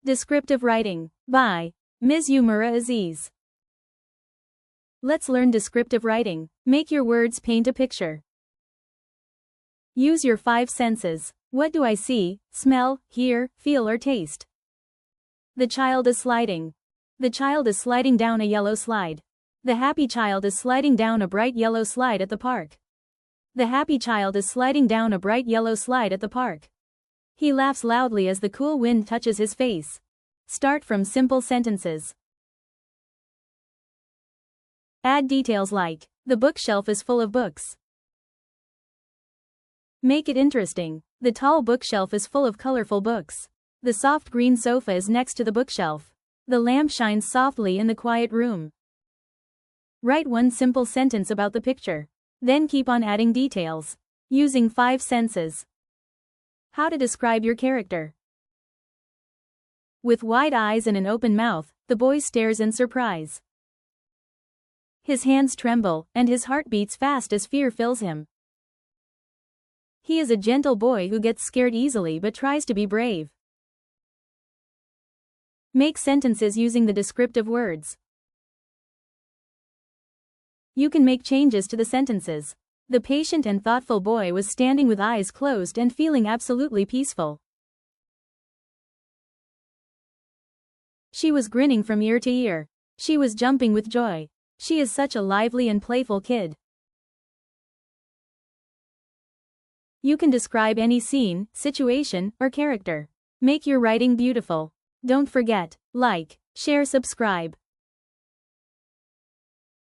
Descriptive Writing by Ms. Umera Aziz. Let's learn descriptive writing. Make your words paint a picture. Use your 5 senses. What do I see, smell, hear, feel or taste? The child is sliding. The child is sliding down a yellow slide. The happy child is sliding down a bright yellow slide at the park. The happy child is sliding down a bright yellow slide at the park. He laughs loudly as the cool wind touches his face. Start from simple sentences. Add details like, the bookshelf is full of books. Make it interesting. The tall bookshelf is full of colorful books. The soft green sofa is next to the bookshelf. The lamp shines softly in the quiet room. Write one simple sentence about the picture. Then keep on adding details. Using 5 senses. How to describe your character. With wide eyes and an open mouth, the boy stares in surprise. His hands tremble, and his heart beats fast as fear fills him. He is a gentle boy who gets scared easily but tries to be brave. Make sentences using the descriptive words. You can make changes to the sentences. The patient and thoughtful boy was standing with eyes closed and feeling absolutely peaceful. She was grinning from ear to ear. She was jumping with joy. She is such a lively and playful kid. You can describe any scene, situation, or character. Make your writing beautiful. Don't forget, like, share, subscribe.